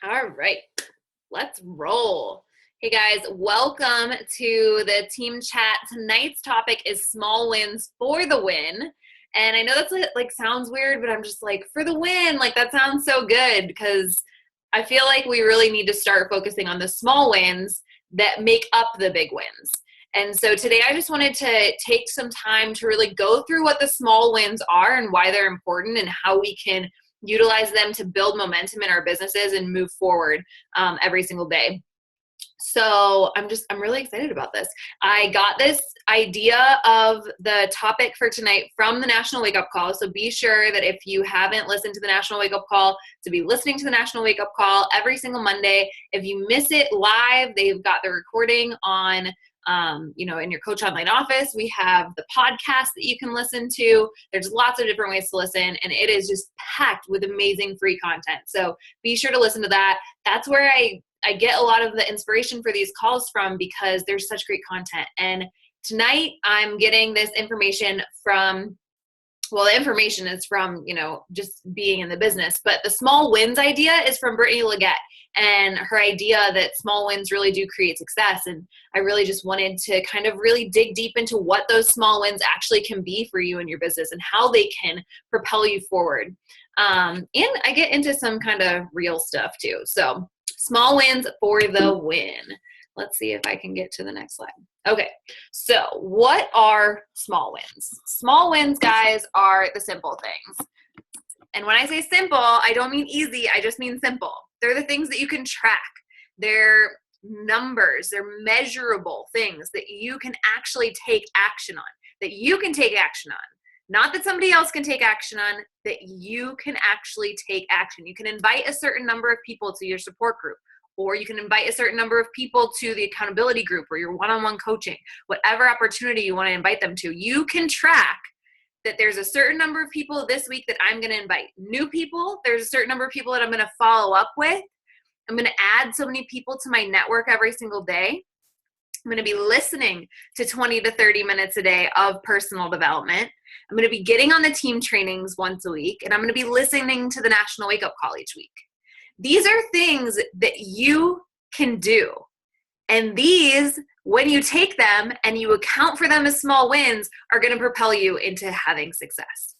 All right, let's roll. Hey guys, welcome to the team chat. Tonight's topic is small wins for the win. And I know that's like sounds weird, but I'm just like, for the win, like that sounds so good because I feel like we really need to start focusing on the small wins that make up the big wins. And so today I just wanted to take some time to really go through what the small wins are and why they're important and how we can utilize them to build momentum in our businesses and move forward every single day. So I'm really excited about this. I got this idea of the topic for tonight from the National Wake Up Call. So be sure that if you haven't listened to the National Wake Up Call, to be listening to the National Wake Up Call every single Monday. If you miss it live, they've got the recording on in your Coach Online office. We have the podcast that you can listen to. There's lots of different ways to listen, and it is just packed with amazing free content. So be sure to listen to that. That's where I get a lot of the inspiration for these calls from, because there's such great content. And tonight I'm getting this information from, well, the information is from, just being in the business, but the small wins idea is from Brittany Leggett, and her idea that small wins really do create success. And I really just wanted to kind of really dig deep into what those small wins actually can be for you and your business and how they can propel you forward. And I get into some kind of real stuff too. So small wins for the win. Let's see if I can get to the next slide. Okay, so what are small wins? Small wins, guys, are the simple things. And when I say simple, I don't mean easy, I just mean simple. They're the things that you can track. They're numbers, they're measurable things that you can actually take action on, that you can take action on. Not that somebody else can take action on, that you can actually take action. You can invite a certain number of people to your support group, or you can invite a certain number of people to the accountability group or your one-on-one coaching, whatever opportunity you want to invite them to. You can track that there's a certain number of people this week that I'm going to invite. New people, there's a certain number of people that I'm going to follow up with. I'm going to add so many people to my network every single day. I'm going to be listening to 20 to 30 minutes a day of personal development. I'm going to be getting on the team trainings once a week, and I'm going to be listening to the National Wake Up Call each week. These are things that you can do. And these, when you take them and you account for them as small wins, are going to propel you into having success.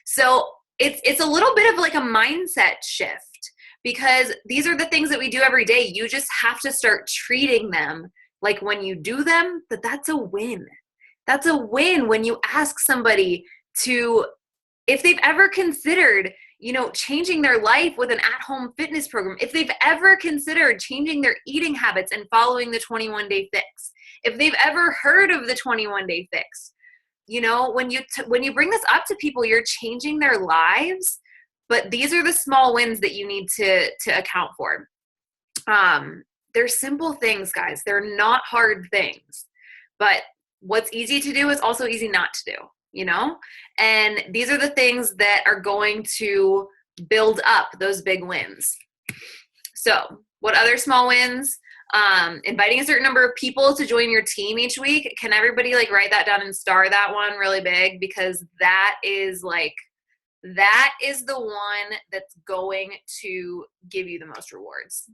So it's a little bit of like a mindset shift, because these are the things that we do every day. You just have to start treating them like when you do them, that's a win. That's a win when you ask somebody to, if they've ever considered changing their life with an at-home fitness program, if they've ever considered changing their eating habits and following the 21-day fix, if they've ever heard of the 21-day fix, when you bring this up to people, you're changing their lives. But these are the small wins that you need to account for. They're simple things, guys. They're not hard things. But what's easy to do is also easy not to do. And these are the things that are going to build up those big wins. So what other small wins? Inviting a certain number of people to join your team each week. Can everybody write that down and star that one really big? Because that is the one that's going to give you the most rewards.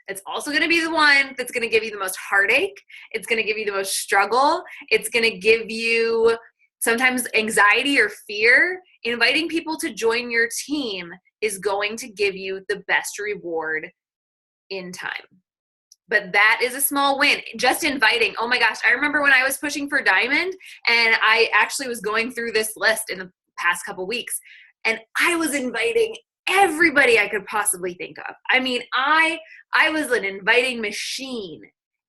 It's also going to be the one that's going to give you the most heartache. It's going to give you the most struggle. It's going to give you sometimes anxiety or fear. Inviting people to join your team is going to give you the best reward in time. But that is a small win. Just inviting. Oh my gosh, I remember when I was pushing for Diamond, and I actually was going through this list in the past couple weeks, and I was inviting everybody I could possibly think of. I mean, I was an inviting machine.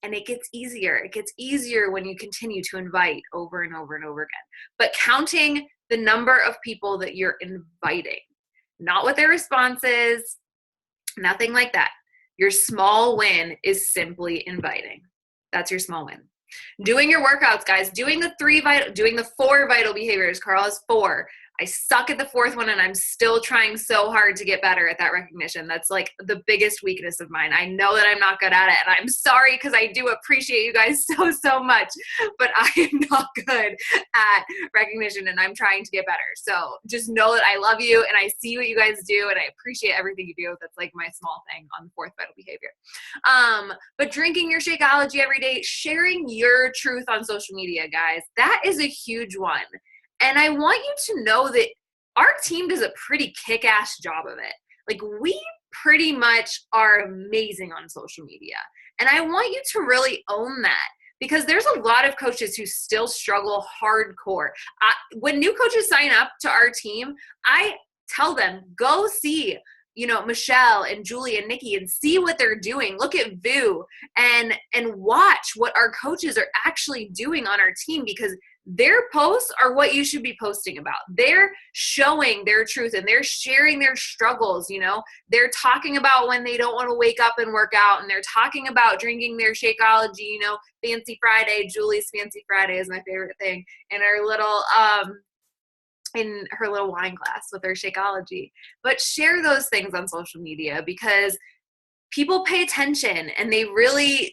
And it gets easier. It gets easier when you continue to invite over and over and over again. But counting the number of people that you're inviting, not what their response is, nothing like that. Your small win is simply inviting. That's your small win. Doing your workouts, guys. Doing the 4 vital behaviors. Carl has 4. I suck at the fourth one, and I'm still trying so hard to get better at that recognition. That's like the biggest weakness of mine. I know that I'm not good at it, and I'm sorry because I do appreciate you guys so much, but I am not good at recognition, and I'm trying to get better. So just know that I love you, and I see what you guys do, and I appreciate everything you do. That's like my small thing on the fourth vital behavior. But drinking your Shakeology every day, sharing your truth on social media, guys, that is a huge one. And I want you to know that our team does a pretty kick-ass job of it. Like, we pretty much are amazing on social media. And I want you to really own that, because there's a lot of coaches who still struggle hardcore. When new coaches sign up to our team, I tell them, go see, Michelle and Julie and Nikki and see what they're doing. Look at Vu and watch what our coaches are actually doing on our team, because their posts are what you should be posting about. They're showing their truth and they're sharing their struggles. They're talking about when they don't want to wake up and work out, and they're talking about drinking their Shakeology, Fancy Friday. Julie's Fancy Friday is my favorite thing. And her little, in her little wine glass with her Shakeology. But share those things on social media, because people pay attention, and they really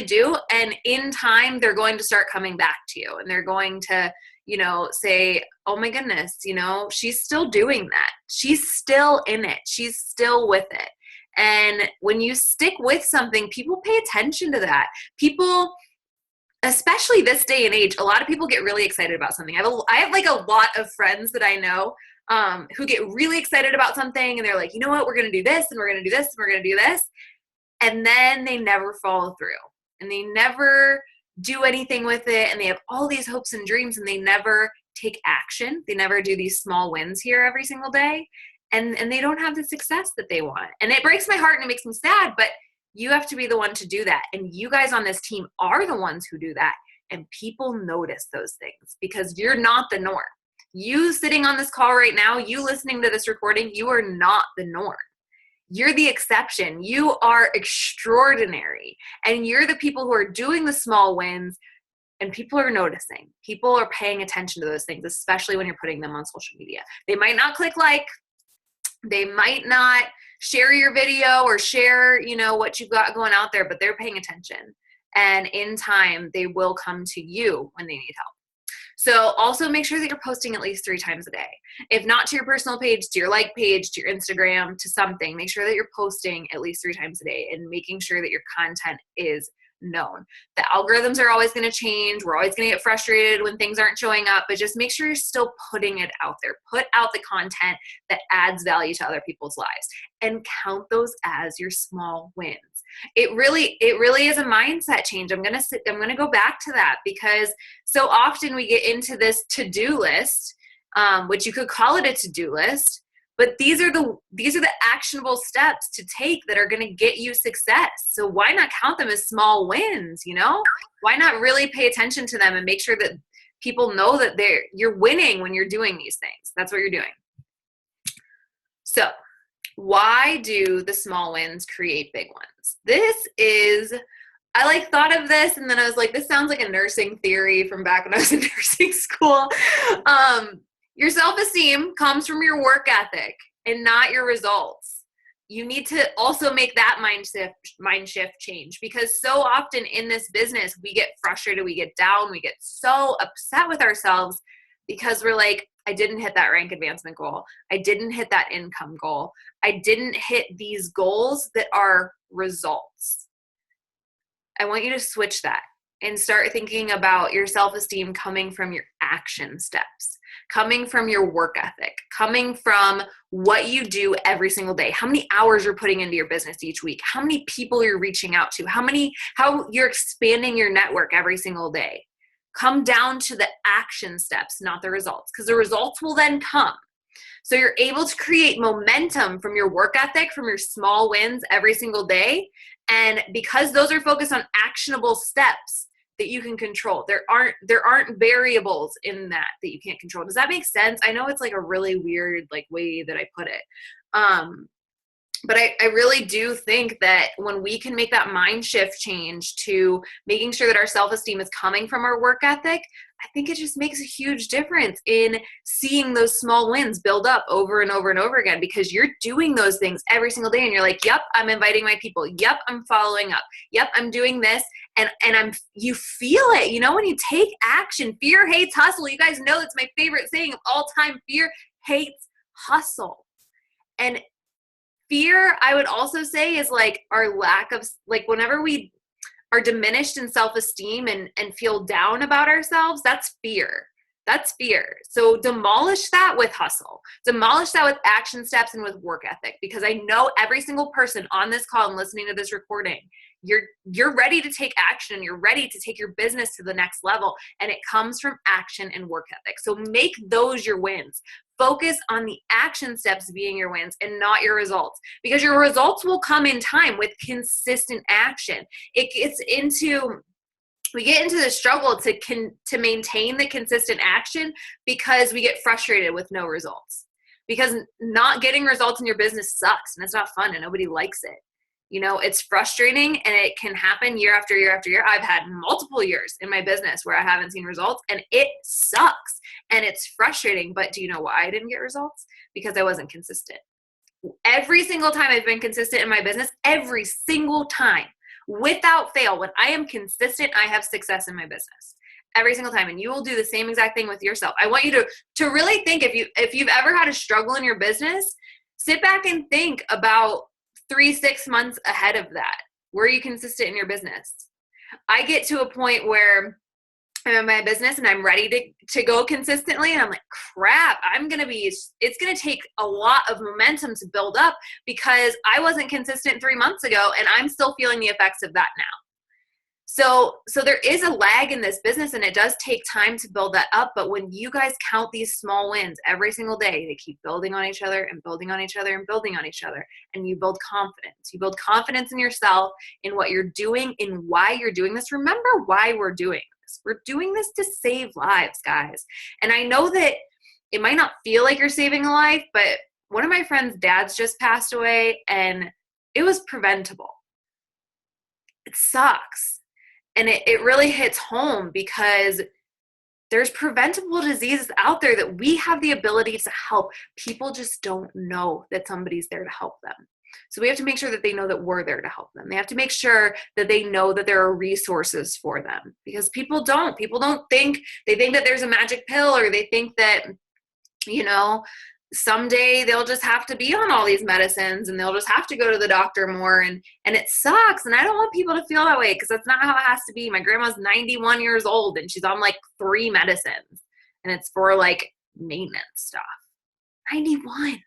do. And in time, they're going to start coming back to you, and they're going to, say, oh my goodness, she's still doing that. She's still in it. She's still with it. And when you stick with something, people pay attention to that. People, especially this day and age, a lot of people get really excited about something. I have like a lot of friends that I know who get really excited about something, and they're like, you know what, we're going to do this, and we're going to do this, and we're going to do this. And then they never follow through, and they never do anything with it. And they have all these hopes and dreams, and they never take action. They never do these small wins here every single day. And they don't have the success that they want. And it breaks my heart and it makes me sad, but you have to be the one to do that. And you guys on this team are the ones who do that. And people notice those things, because you're not the norm. You sitting on this call right now, you listening to this recording, you are not the norm. You're the exception. You are extraordinary. And you're the people who are doing the small wins, and people are noticing. People are paying attention to those things, especially when you're putting them on social media. They might not click like, they might not share your video or share, what you've got going out there, but they're paying attention. And in time, they will come to you when they need help. So also make sure that you're posting at least 3 times a day. If not to your personal page, to your like page, to your Instagram, to something, make sure that you're posting at least 3 times a day, and making sure that your content is known. The algorithms are always going to change. We're always going to get frustrated when things aren't showing up, but just make sure you're still putting it out there. Put out the content that adds value to other people's lives, and count those as your small wins. It really is a mindset change. I'm going to go back to that, because so often we get into this to-do list, which you could call it a to-do list, but these are the actionable steps to take that are going to get you success. So why not count them as small wins? Why not really pay attention to them and make sure that people know that you're winning when you're doing these things? That's what you're doing. So why do the small wins create big ones? I thought of this, and then I was like, this sounds like a nursing theory from back when I was in nursing school. Your self-esteem comes from your work ethic and not your results. You need to also make that mind shift change, because so often in this business, we get frustrated, we get down, we get so upset with ourselves because we're like, I didn't hit that rank advancement goal. I didn't hit that income goal. I didn't hit these goals that are results. I want you to switch that and start thinking about your self-esteem coming from your action steps, coming from your work ethic, coming from what you do every single day, how many hours you're putting into your business each week, how many people you're reaching out to, how you're expanding your network every single day. Come down to the action steps, not the results, because the results will then come. So you're able to create momentum from your work ethic, from your small wins every single day. And because those are focused on actionable steps that you can control, there aren't variables in that you can't control. Does that make sense? I know it's like a really weird way that I put it. But I really do think that when we can make that mind shift change to making sure that our self-esteem is coming from our work ethic, I think it just makes a huge difference in seeing those small wins build up over and over and over again, because you're doing those things every single day and you're like, yep, I'm inviting my people. Yep, I'm following up. Yep, I'm doing this. And you feel it, when you take action. Fear hates hustle. You guys know that's my favorite saying of all time. Fear hates hustle. And fear, I would also say, is like our lack of, like, whenever we are diminished in self-esteem and feel down about ourselves, that's fear. That's fear. So demolish that with hustle. Demolish that with action steps and with work ethic, because I know every single person on this call and listening to this recording, you're ready to take action and you're ready to take your business to the next level. And it comes from action and work ethic. So make those your wins. Focus on the action steps being your wins and not your results, because your results will come in time with consistent action. We get into the struggle to maintain the consistent action because we get frustrated with no results, because not getting results in your business sucks and it's not fun and nobody likes it. It's frustrating and it can happen year after year after year. I've had multiple years in my business where I haven't seen results and it sucks and it's frustrating. But do you know why I didn't get results? Because I wasn't consistent. Every single time I've been consistent in my business, every single time, without fail, when I am consistent, I have success in my business. Every single time. And you will do the same exact thing with yourself. I want you to really think, if you've ever had a struggle in your business, sit back and think about 3-6 months ahead of that. Were you consistent in your business? I get to a point where I'm in my business and I'm ready to go consistently. And I'm like, crap, it's going to take a lot of momentum to build up, because I wasn't consistent 3 months ago and I'm still feeling the effects of that now. So there is a lag in this business and it does take time to build that up. But when you guys count these small wins every single day, they keep building on each other and building on each other and building on each other. And you build confidence. You build confidence in yourself, in what you're doing, in why you're doing this. Remember why we're doing this. We're doing this to save lives, guys. And I know that it might not feel like you're saving a life, but one of my friends' dads just passed away and it was preventable. It sucks. And it really hits home, because there's preventable diseases out there that we have the ability to help. People just don't know that somebody's there to help them. So we have to make sure that they know that we're there to help them. They have to make sure that they know that there are resources for them, because people don't think, they think that there's a magic pill, or they think that, someday they'll just have to be on all these medicines and they'll just have to go to the doctor more. And it sucks. And I don't want people to feel that way, because that's not how it has to be. My grandma's 91 years old and she's on like 3 medicines and it's for like maintenance stuff. 91.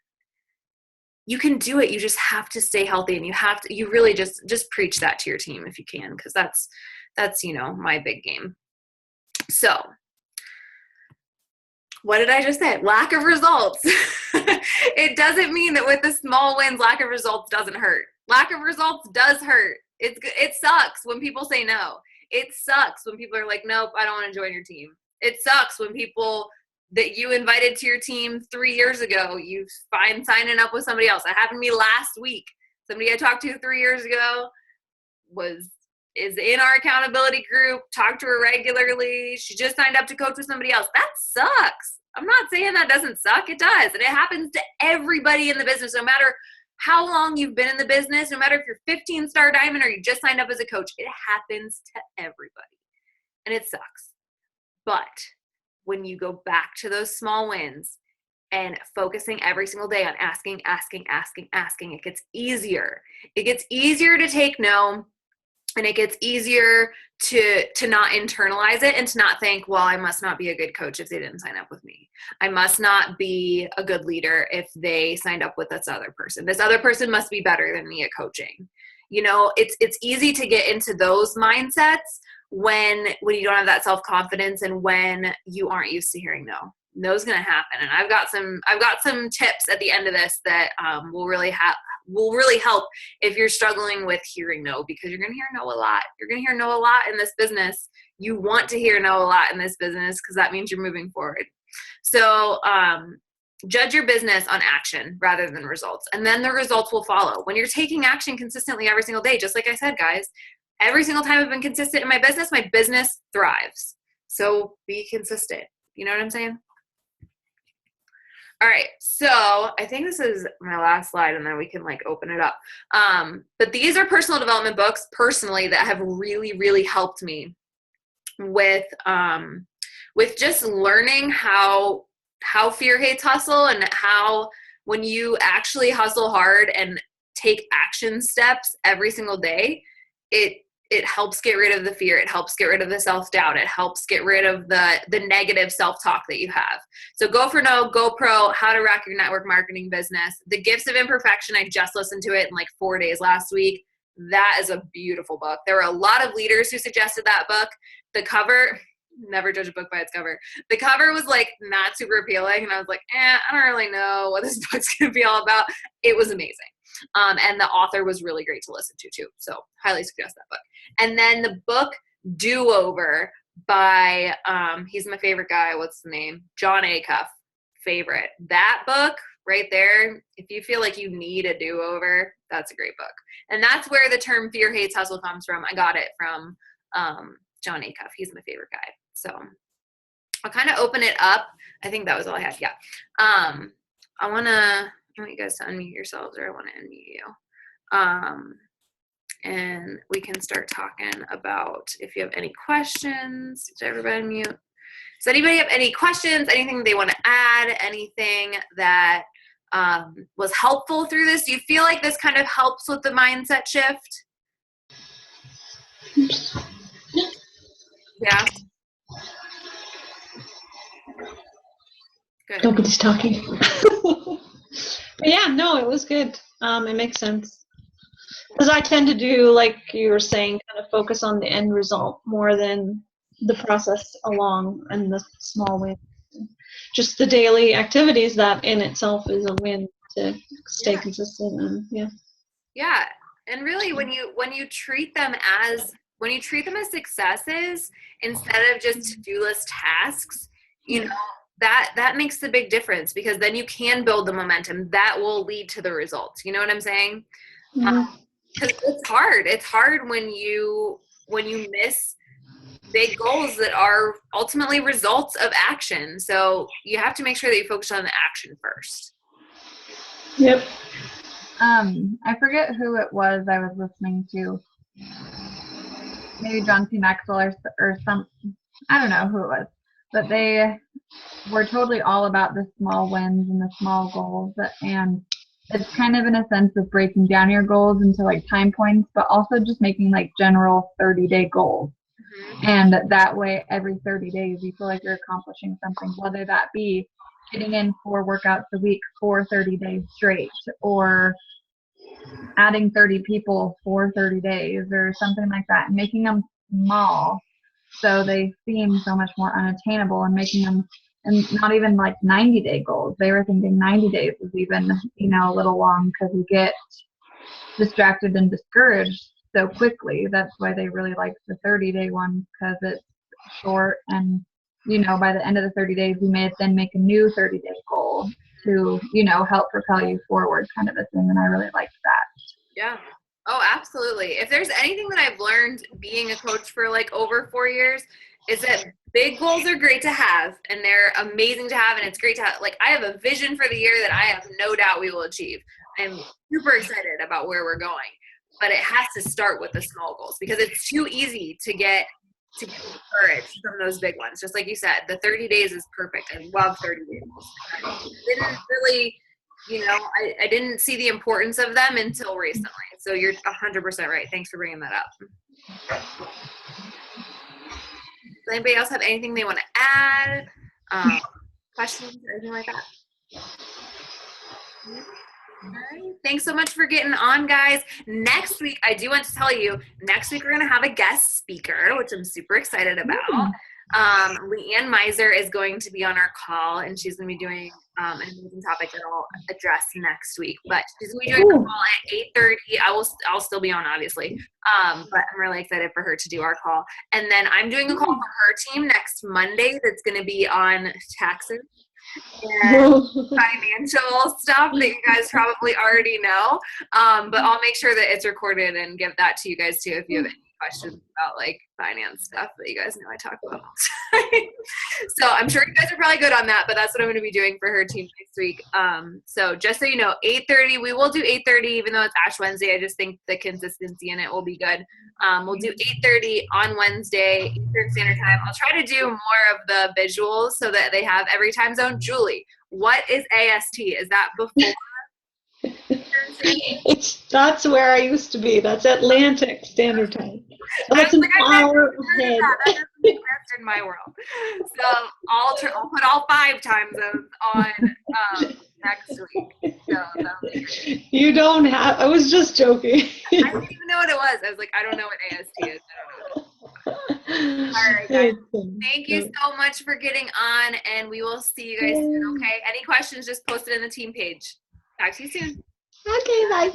You can do it. You just have to stay healthy, and you really just preach that to your team if you can, because that's my big game. So what did I just say? Lack of results. It doesn't mean that with the small wins, lack of results doesn't hurt. Lack of results does hurt. It sucks when people say no. It sucks when people are like, nope, I don't want to join your team. It sucks when people that you invited to your team 3 years ago, you find signing up with somebody else. That happened to me last week. Somebody I talked to 3 years ago is in our accountability group, talk to her regularly. She just signed up to coach with somebody else. That sucks. I'm not saying that doesn't suck. It does. And it happens to everybody in the business, no matter how long you've been in the business, no matter if you're 15-star diamond or you just signed up as a coach. It happens to everybody. And it sucks. But when you go back to those small wins and focusing every single day on asking, it gets easier. It gets easier to take no. And it gets easier to not internalize it and to not think, well, I must not be a good coach if they didn't sign up with me. I must not be a good leader if they signed up with this other person. This other person must be better than me at coaching. It's easy to get into those mindsets when you don't have that self-confidence and when you aren't used to hearing no. No's going to happen. And I've got some tips at the end of this that will really help if you're struggling with hearing no, because you're going to hear no a lot. You're going to hear no a lot in this business. You want to hear no a lot in this business because that means you're moving forward. So judge your business on action rather than results. And then the results will follow. When you're taking action consistently every single day, just like I said, guys, every single time I've been consistent in my business thrives. So be consistent. You know what I'm saying? All right. So I think this is my last slide and then we can like open it up. But these are personal development books personally that have really, really helped me with just learning how fear hates hustle, and how when you actually hustle hard and take action steps every single day, it helps get rid of the fear. It helps get rid of the self-doubt. It helps get rid of the negative self-talk that you have. So Go for No, Go Pro, How to Rock Your Network Marketing Business. The Gifts of Imperfection, I just listened to it in like 4 days last week. That is a beautiful book. There were a lot of leaders who suggested that book. The cover, never judge a book by its cover. The cover was like not super appealing. And I was like, I don't really know what this book's going to be all about. It was amazing. And the author was really great to listen to too. So highly suggest that book. And then the book Do Over by, he's my favorite guy. What's the name? Jon Acuff. Favorite. That book right there, if you feel like you need a do-over, that's a great book. And that's where the term fear hates hustle comes from. I got it from Jon Acuff. He's my favorite guy. So I'll kind of open it up. I think that was all I had. Yeah. I want you guys to unmute yourselves, or I want to unmute you. And we can start talking about if you have any questions. Did everybody unmute? Does anybody have any questions, anything they want to add, anything that was helpful through this? Do you feel like this kind of helps with the mindset shift? Yeah. Good. Nobody's talking. But yeah, no, it was good. It makes sense. Because I tend to do, like you were saying, kind of focus on the end result more than the process along and the small wins. Just the daily activities, that in itself is a win to stay consistent. And yeah. And really when you treat them as successes instead of just to-do list tasks, you know, that makes the big difference, because then you can build the momentum that will lead to the results. You know what I'm saying? Because it's hard. It's hard when you miss big goals that are ultimately results of action. So you have to make sure that you focus on the action first. Yep. I forget who it was I was listening to. Maybe John C. Maxwell or some, I don't know who it was. But they were totally all about the small wins and the small goals. And it's kind of in a sense of breaking down your goals into like time points, but also just making like general 30-day goals. Mm-hmm. And that way, every 30 days, you feel like you're accomplishing something, whether that be getting in 4 workouts a week for 30 days straight, or adding 30 people for 30 days or something like that, and making them small so they seem so much more unattainable, and making them, and not even like 90-day goals. They were thinking 90 days was even, a little long, because you get distracted and discouraged so quickly. That's why they really like the 30-day one, because it's short, and by the end of the 30 days you may then make a new 30-day goal to help propel you forward, kind of a thing. And I really liked that. Yeah. Oh, absolutely. If there's anything that I've learned being a coach for like over 4 years, is that big goals are great to have, and they're amazing to have, and it's great to have. Like, I have a vision for the year that I have no doubt we will achieve. I'm super excited about where we're going, but it has to start with the small goals, because it's too easy to get discouraged from those big ones. Just like you said, the 30 days is perfect. I love 30-day goals. I didn't really, I didn't see the importance of them until recently. So you're 100% right. Thanks for bringing that up. Does anybody else have anything they want to add? Questions or anything like that? All right. Thanks so much for getting on, guys. Next week, I do want to tell you, next week we're going to have a guest speaker, which I'm super excited about. Leanne Miser is going to be on our call, and she's going to be doing an amazing topic that I'll address next week. But she's going to be doing a call at 8:30. I'll still be on, obviously, but I'm really excited for her to do our call. And then I'm doing a call for her team next Monday that's going to be on taxes. and financial stuff that you guys probably already know. But I'll make sure that it's recorded and give that to you guys too if you have any questions about like finance stuff that you guys know I talk about all the time. So I'm sure you guys are probably good on that, but that's what I'm going to be doing for her team next week. So just so you know, 8:30, we will do 8:30 even though it's Ash Wednesday. I just think the consistency in it will be good. We'll do 8:30 on Wednesday, Eastern Standard Time. I'll try to do more of the visuals so that they have every time zone. Julie, what is AST? Is that before? That's where I used to be. That's Atlantic Standard Time. So that's an hour ahead. That doesn't exist in my world. So I'll put all 5 time zones on next week. So that'll be great. You don't have. I was just joking. I didn't even know what it was. I was like, I don't know what AST is. I don't know what it is. All right, guys. Thank you so much for getting on, and we will see you guys soon, okay? Any questions, just post it in the team page. Talk to you soon. Okay, bye.